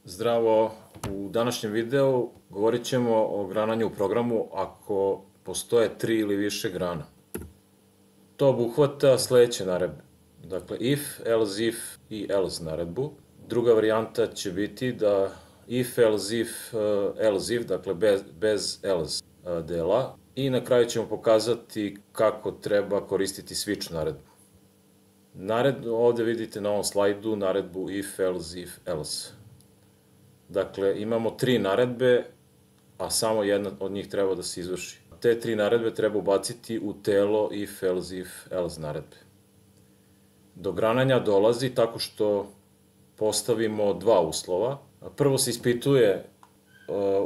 Zdravo, u današnjem videu govorit ćemo o grananju u programu ako postoje 3 ili više grana. To obuhvata sledeće naredbe. Dakle, if, else if i else naredbu. Druga varijanta će biti da if, else if, dakle bez else dela. I na kraju ćemo pokazati kako treba koristiti switch naredbu. Ovde vidite na ovom slajdu naredbu if, else if, else. Dakle, imamo 3 naredbe, a samo jedna od njih treba da se izvrši. Te 3 naredbe treba ubaciti u telo if, else naredbe. Do grananja dolazi tako što postavimo 2 uslova. Prvo se ispituje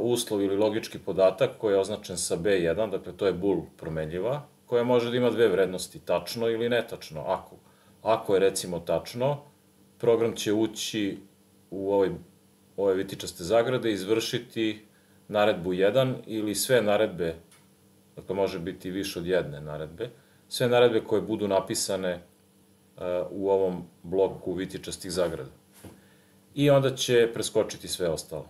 uslov ili logički podatak koji je označen sa B1, dakle to je bool promenljiva, koja može da ima dve vrednosti, tačno ili netačno. Ako je recimo tačno, program će ući u ove vitičaste zagrade, izvršiti naredbu 1 ili sve naredbe, dakle može biti više od jedne naredbe, sve naredbe koje budu napisane u ovom bloku vitičastih zagrada. I onda će preskočiti sve ostalo.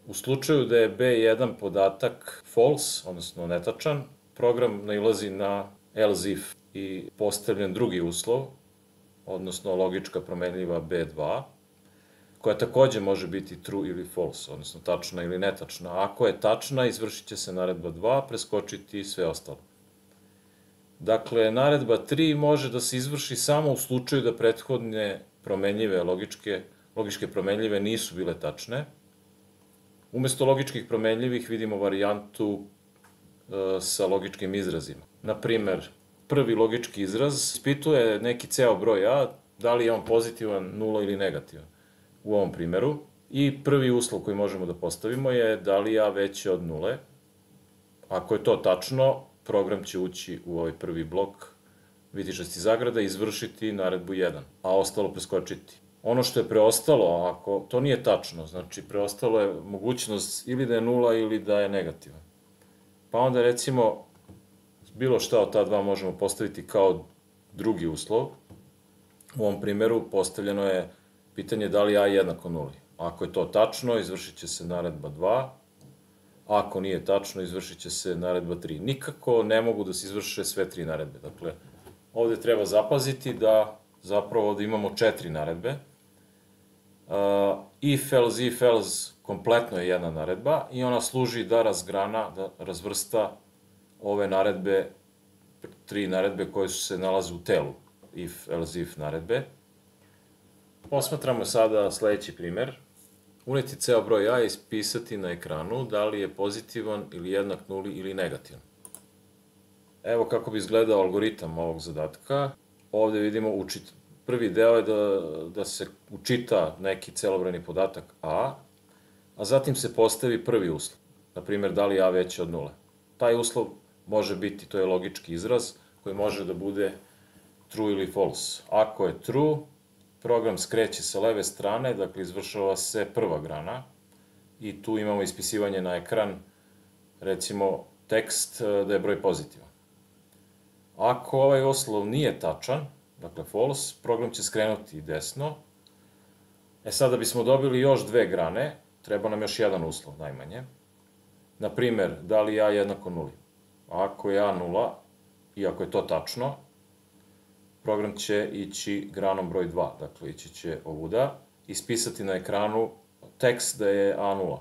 U slučaju da je B1 podatak false, odnosno netačan, program nailazi na else if i postavljen drugi uslov, odnosno logička promenljiva B2, koja takođe može biti true ili false, odnosno tačna ili netačna. Ako je tačna, izvršit će se naredba 2, preskočiti sve ostalo. Dakle, naredba 3 može da se izvrši samo u slučaju da prethodne promenljive, logičke promenljive nisu bile tačne. Umesto logičkih promenljivih vidimo varijantu sa logičkim izrazima. Naprimer, prvi logički izraz ispituje neki ceo broj a, da li je on pozitivan, nula ili negativan. U ovom primeru. I prvi uslov koji možemo da postavimo je da li a veće od nule. Ako je to tačno, program će ući u ovaj prvi blok vitičastih zagrada i izvršiti naredbu 1, a ostalo preskočiti. Ono što je preostalo, ako to nije tačno, znači preostalo je mogućnost ili da je nula ili da je negativan. Pa onda recimo bilo šta od ta dva možemo postaviti kao drugi uslov. U ovom primeru postavljeno je pitanje da li a jednako nuli. Ako je to tačno, izvršit će se naredba 2. Ako nije tačno, izvršit će se naredba 3. Nikako ne mogu da se izvrše sve 3 naredbe. Dakle, ovde treba zapaziti da zapravo ovde imamo 4 naredbe. If, else, kompletno je jedna naredba i ona služi da razgrana, da razvrsta ove naredbe, 3 naredbe koje se nalaze u telu if, else, naredbe. Posmatramo sada sledeći primer. Uneti ceo broj a i ispisati na ekranu da li je pozitivan ili jednak nuli ili negativan. Evo kako bi izgledao algoritam ovog zadatka. Ovde vidimo prvi deo je da se učita neki celobrojni podatak a zatim se postavi prvi uslov. Naprimer, da li je a veće od nule. Taj uslov može biti, to je logički izraz, koji može da bude true ili false. Ako je true, program skreće sa leve strane, dakle izvršava se prva grana i tu imamo ispisivanje na ekran, recimo tekst da je broj pozitivan. Ako ovaj uslov nije tačan, dakle false, program će skrenuti desno. Sad da bismo dobili još dve grane, treba nam još jedan uslov najmanje. Naprimer, da li je a jednako nuli. Ako je a nula i ako je to tačno, program će ići granom broj 2, dakle ići će ovuda, ispisati na ekranu tekst da je a0.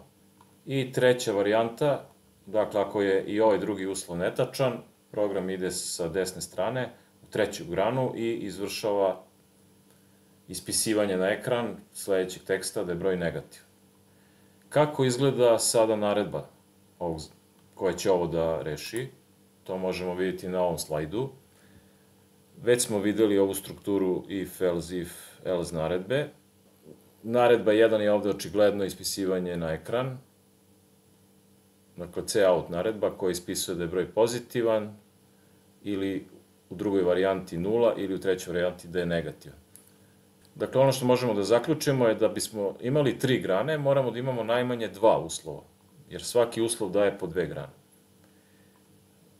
I treća varijanta, dakle ako je i ovaj drugi uslov netačan, program ide sa desne strane u treću granu i izvršava ispisivanje na ekran sledećeg teksta da je broj negativan. Kako izgleda sada naredba koja će ovo da reši? To možemo vidjeti na ovom slajdu. Već smo videli ovu strukturu if, else naredbe. Naredba 1 je ovde očigledno ispisivanje na ekran. Dakle, cout naredba koja ispisuje da je broj pozitivan ili u drugoj varijanti nula ili u trećoj varijanti da je negativan. Dakle, ono što možemo da zaključimo je da bismo imali 3 grane, moramo da imamo najmanje 2 uslova, jer svaki uslov daje po 2 grane.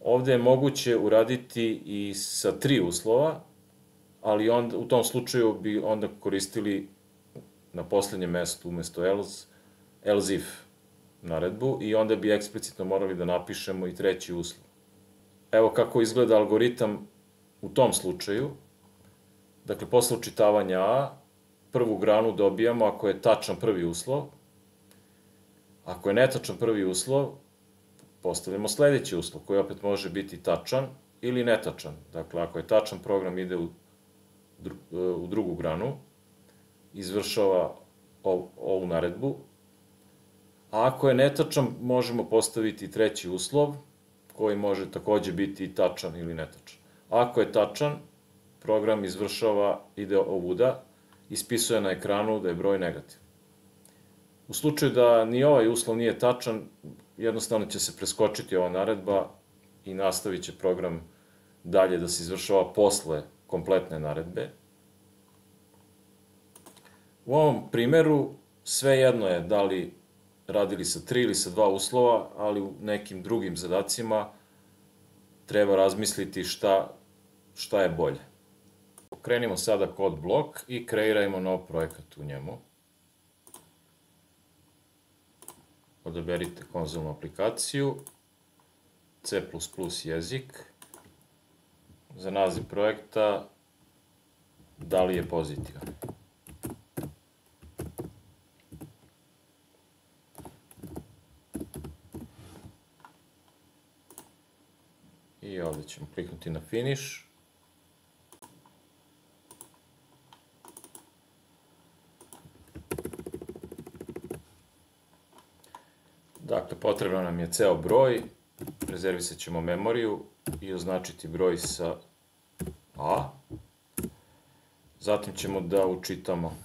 Ovde je moguće uraditi i sa 3 uslova, ali u tom slučaju bi onda koristili na poslednjem mestu umesto else else if naredbu i onda bi eksplicitno morali da napišemo i treći uslov. Evo kako izgleda algoritam u tom slučaju. Dakle, posle učitavanja A, prvu granu dobijamo ako je tačan prvi uslov. Ako je netačan prvi uslov, postavljamo sledeći uslov, koji opet može biti tačan ili netačan. Dakle, ako je tačan, program ide u drugu granu, izvršava ovu naredbu, a ako je netačan, možemo postaviti treći uslov, koji može takođe biti tačan ili netačan. Ako je tačan, program izvršava, ide ovuda, ispisuje na ekranu da je broj negativan. U slučaju da ni ovaj uslov nije tačan, jednostavno će se preskočiti ova naredba i nastavit će program dalje da se izvršava posle kompletne naredbe. U ovom primeru svejedno je da li radili sa 3 ili sa 2 uslova, ali u nekim drugim zadacima treba razmisliti šta je bolje. Pokrenimo sada kod blok i kreirajmo nov projekat u njemu. Odaberite konzolnu aplikaciju, C++ jezik, za naziv projekta da li je pozitivan. I ovde ćemo kliknuti na finish. Dakle, potrebno nam je ceo broj, rezervisat ćemo memoriju i označiti broj sa A. Zatim ćemo da učitamo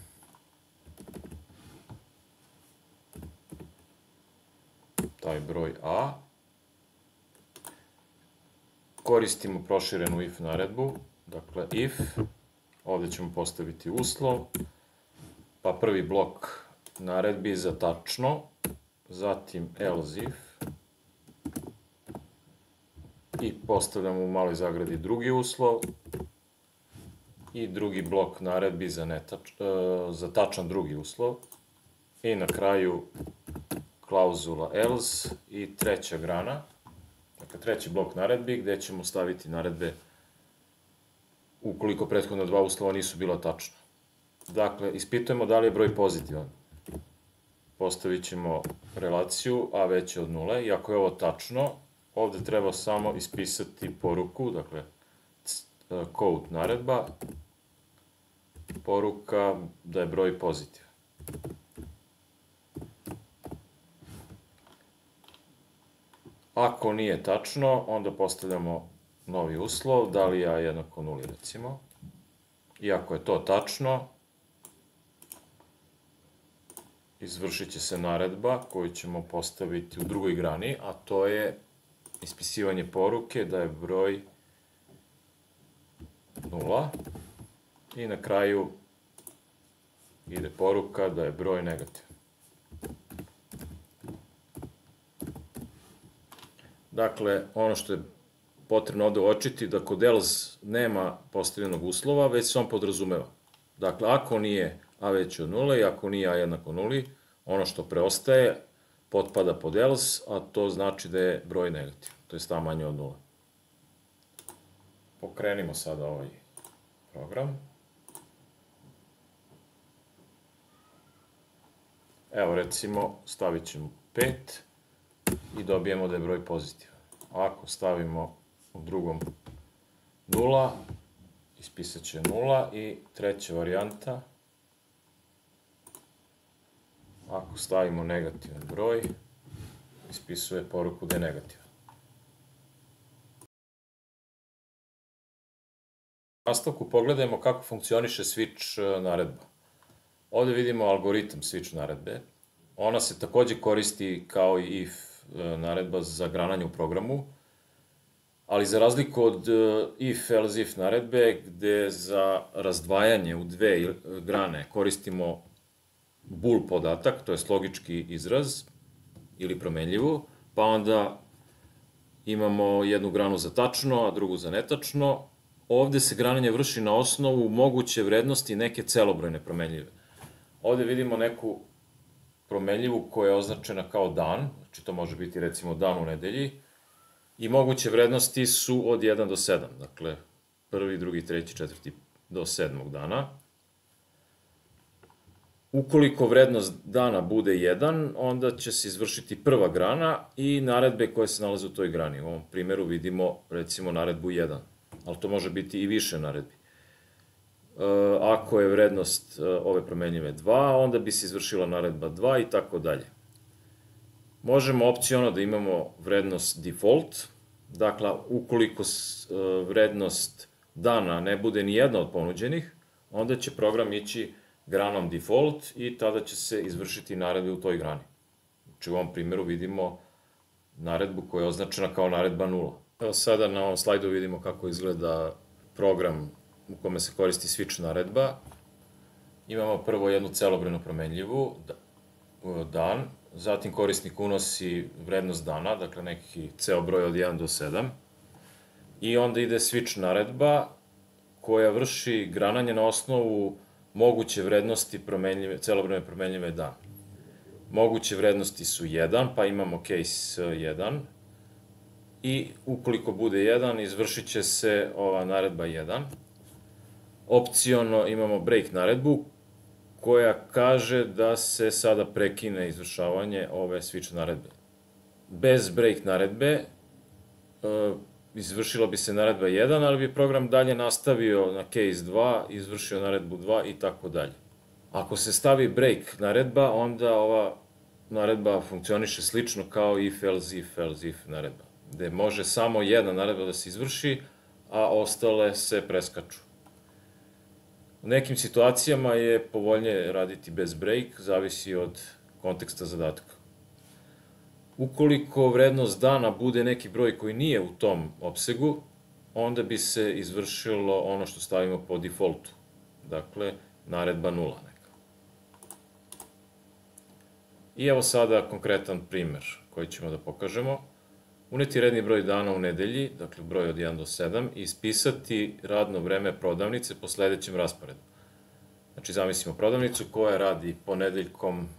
taj broj A. Koristimo proširenu if naredbu, dakle if, ovde ćemo postaviti uslov, pa prvi blok naredbi za tačno, zatim else if i postavljamo u maloj zagradi drugi uslov i drugi blok naredbi za tačan drugi uslov i na kraju klauzula else i treća grana, dakle treći blok naredbi gde ćemo staviti naredbe ukoliko prethodna dva uslova nisu bila tačna. Dakle, ispitujemo da li je broj pozitivan. Postavit ćemo relaciju a veće od 0 i ako je ovo tačno, ovde treba samo ispisati poruku, dakle code naredba, poruka da je broj pozitivan. Ako nije tačno, onda postavljamo novi uslov, da li a jednako 0 recimo. I ako je to tačno, izvršit će se naredba koju ćemo postaviti u drugoj grani, a to je ispisivanje poruke da je broj 0 i na kraju ide poruka da je broj negativan. Dakle, ono što je potrebno ovde uočiti da kod else nema postavljenog uslova, već se on podrazumeva. Dakle, ako nije a veće od 0 i ako nije a jednako 0, ono što preostaje potpada pod else, a to znači da je broj negativan, to je a manje od 0. Pokrenimo sada ovaj program. Evo recimo stavit ćemo 5 i dobijemo da je broj pozitivan. Ako stavimo u drugom 0, ispisat će 0 i treća varijanta, ako stavimo negativan broj, ispisuje poruku da je negativan. U nastavku pogledajmo kako funkcioniše switch naredba. Ovde vidimo algoritam switch naredbe. Ona se takođe koristi kao i if naredba za grananje u programu, ali za razliku od if, else if naredbe, gde za razdvajanje u dve grane koristimo bool podatak, to je logički izraz ili promenljivu, pa onda imamo jednu granu za tačno, a drugu za netačno. Ovde se grananje vrši na osnovu moguće vrednosti neke celobrojne promenljive. Ovde vidimo neku promenljivu koja je označena kao dan, znači to može biti recimo dan u nedelji, i moguće vrednosti su od 1 do 7, dakle prvi, drugi, treći, četvrti do 7. dana. Ukoliko vrednost dana bude 1, onda će se izvršiti prva grana i naredbe koje se nalaze u toj grani. U ovom primjeru vidimo recimo naredbu 1, ali to može biti i više naredbi. Ako je vrednost ove promenljive 2, onda bi se izvršila naredba 2 i tako dalje. Možemo opciono da imamo vrednost default, dakle, ukoliko vrednost dana ne bude ni jedna od ponuđenih, onda će program ići granom default i tada će se izvršiti naredbe u toj grani. Znači u ovom primjeru vidimo naredbu koja je označena kao naredba 0. Evo sada na ovom slajdu vidimo kako izgleda program u kome se koristi switch naredba. Imamo prvo jednu celobrojnu promenljivu, dan, zatim korisnik unosi vrednost dana, dakle neki ceo broj od 1 do 7, i onda ide switch naredba koja vrši grananje na osnovu moguće vrednosti celobrojne promenljive dan. Moguće vrednosti su 1, pa imamo case 1, i ukoliko bude 1, izvršit će se ova naredba 1. Opciono imamo break naredbu, koja kaže da se sada prekine izvršavanje ove switch naredbe. Bez break naredbe izvršila bi se naredba 1, ali bi program dalje nastavio na case 2, izvršio naredbu 2 i tako dalje. Ako se stavi break naredba, onda ova naredba funkcioniše slično kao if, else, if naredba, gde može samo jedna naredba da se izvrši, a ostale se preskaču. U nekim situacijama je povoljnije raditi bez break, zavisi od konteksta zadatka. Ukoliko vrednost dana bude neki broj koji nije u tom opsegu, onda bi se izvršilo ono što stavimo po defaultu, dakle naredba 0 neka. I evo sada konkretan primer koji ćemo da pokažemo. Uneti redni broj dana u nedelji, dakle broj od 1 do 7, i ispisati radno vreme prodavnice po sledećem rasporedu. Znači, zamislimo prodavnicu koja radi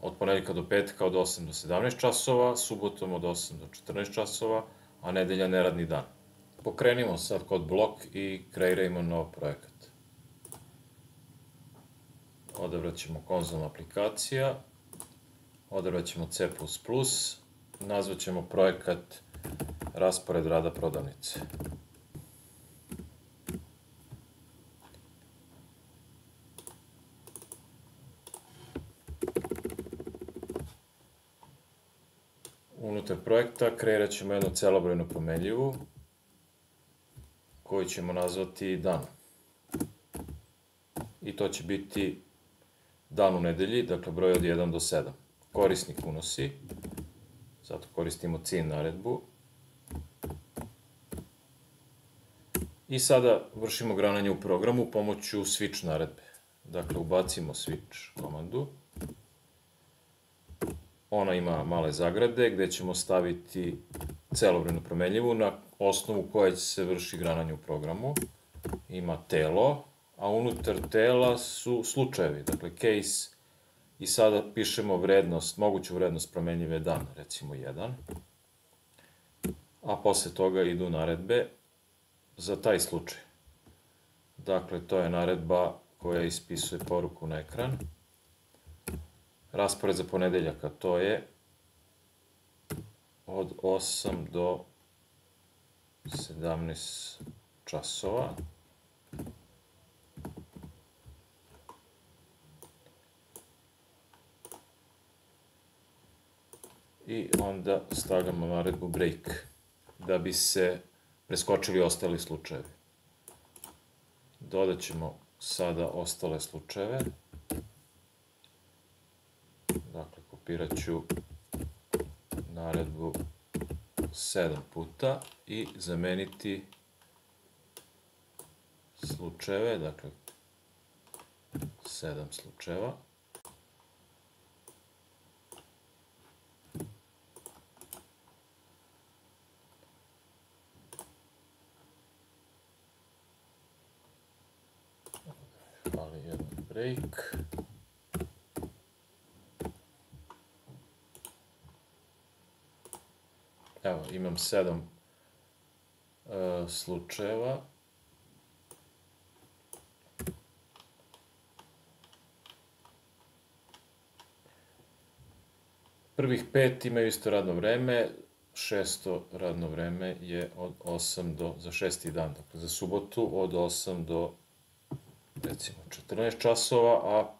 od ponedeljka do petka od 8 do 17 časova, subotom od 8 do 14 časova, a nedelja neradni dan. Pokrenimo sad kod blok i kreirajmo nov projekat. Odabrat ćemo konzolna aplikacija, odabrat ćemo C++, nazvat ćemo projekat raspored rada prodavnice. Unutar projekta kreirat ćemo jednu celobrojnu promenljivu koju ćemo nazvati dan. I to će biti dan u nedelji, dakle broj od 1 do 7. Korisnik unosi, zato koristimo cin naredbu. I sada vršimo grananje u programu pomoću switch naredbe. Dakle, ubacimo switch komandu. Ona ima male zagrade gde ćemo staviti celobrojnu promenljivu na osnovu koje će se vrši grananje u programu. Ima telo, a unutar tela su slučajevi, dakle case, i sada pišemo moguću vrednost promenljive dan, recimo 1, a posle toga idu naredbe za taj slučaj. Dakle, to je naredba koja ispisuje poruku na ekran. Raspored za ponedeljaka, to je od 8 do 17 časova. I onda stavljamo naredbu break, da bi se preskočili ostali slučajevi. Dodat ćemo sada ostale slučajeve. Dakle, kopirat ću naredbu 7 puta i zameniti slučajeve, dakle 7 slučajeva. Fali jedan break. Evo, imam 7 slučajeva. Prvih 5 imaju isto radno vreme, 6. radno vreme je od 8 za 6. dan, dakle za subotu od 8 do recimo 14 časova, a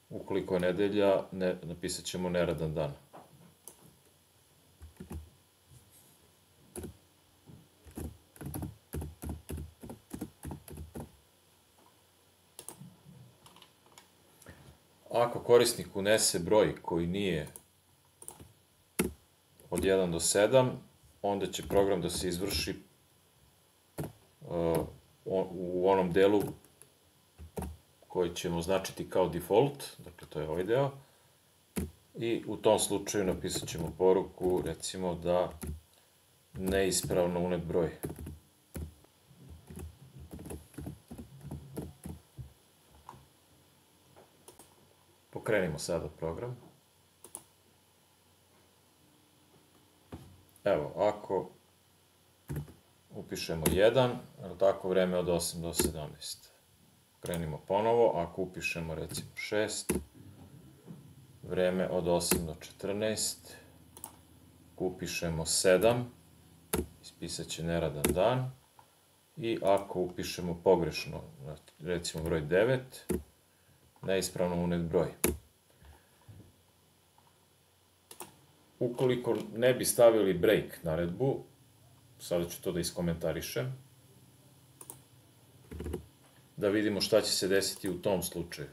ukoliko je nedelja, napisat ćemo neradan dan. Ako korisnik unese broj koji nije od 1 do 7, onda će program da se izvrši u onom delu koji ćemo označiti kao default, dakle to je ovaj deo, i u tom slučaju napisat ćemo poruku, recimo da neispravno unet broj. Pokrenimo sada program. Evo, ako upišemo 1, tako vreme od 8 do 17. Krenimo ponovo, ako upišemo recimo 6, vreme od 8 do 14, upišemo 7, ispisat će neradan dan, i ako upišemo pogrešno, recimo broj 9, neispravno unet broj. Ukoliko ne bi stavili break naredbu, sada ću to da iskomentarišem, da vidimo šta će se desiti u tom slučaju.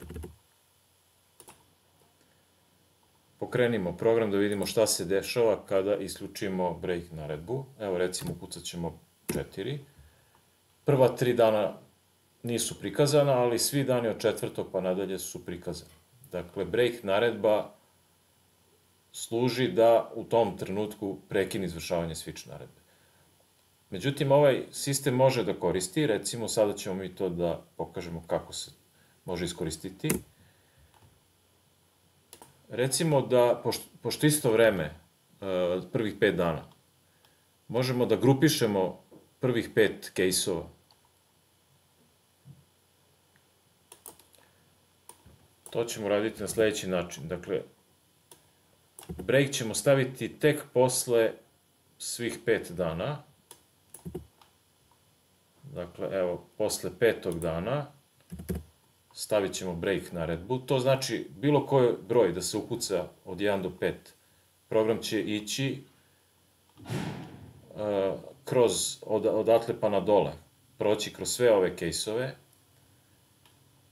Pokrenimo program da vidimo šta se dešava kada isključimo break naredbu. Evo recimo ukucat ćemo 4. Prva 3 dana nisu prikazana, ali svi dani od 4. pa nadalje su prikazani. Dakle, break naredba služi da u tom trenutku prekine izvršavanje switch naredbe. Međutim, ovaj sistem može da koristi, recimo sada ćemo mi to da pokažemo kako se može iskoristiti. Recimo da, pošto isto vreme, prvih 5 dana, možemo da grupišemo prvih 5 case-ova. To ćemo raditi na sledeći način. Dakle, break ćemo staviti tek posle svih 5 dana. Dakle, evo, posle 5. dana stavit ćemo break naredbu. To znači bilo koji broj da se ukuca od 1 do 5. Program će ići odatle pa na dole, proći kroz sve ove case-ove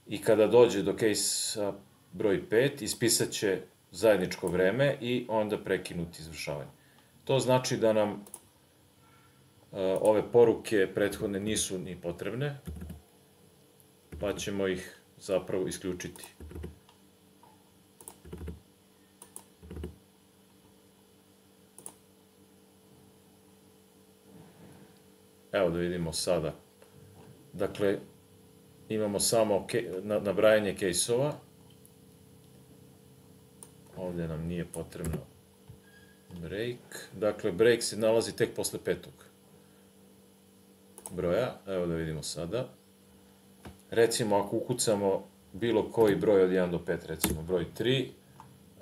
i kada dođe do case broj 5, ispisat će zajedničko vreme i onda prekinuti izvršavanje. To znači da nam ove poruke prethodne nisu ni potrebne, pa ćemo ih zapravo isključiti. Evo da vidimo sada. Dakle, imamo samo nabrajanje case-ova. Ovde nam nije potrebno break. Dakle, break se nalazi tek posle 5. broja. Evo da vidimo sada. Recimo, ako ukucamo bilo koji broj od 1 do 5, recimo broj 3,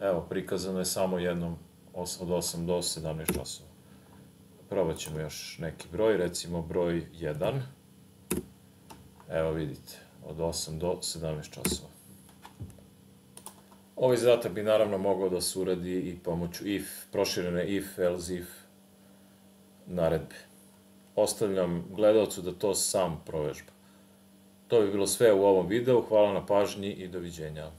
evo, prikazano je samo jednom od 8 do 17 časova. Probat ćemo još neki broj, recimo broj 1. Evo vidite, od 8 do 17 časova. Ovaj zadatak bi naravno mogao da se uradi i pomoću proširene if, else if naredbe. Ostavljam gledalcu da to sam provežba. To bi bilo sve u ovom videu, hvala na pažnji i doviđenja.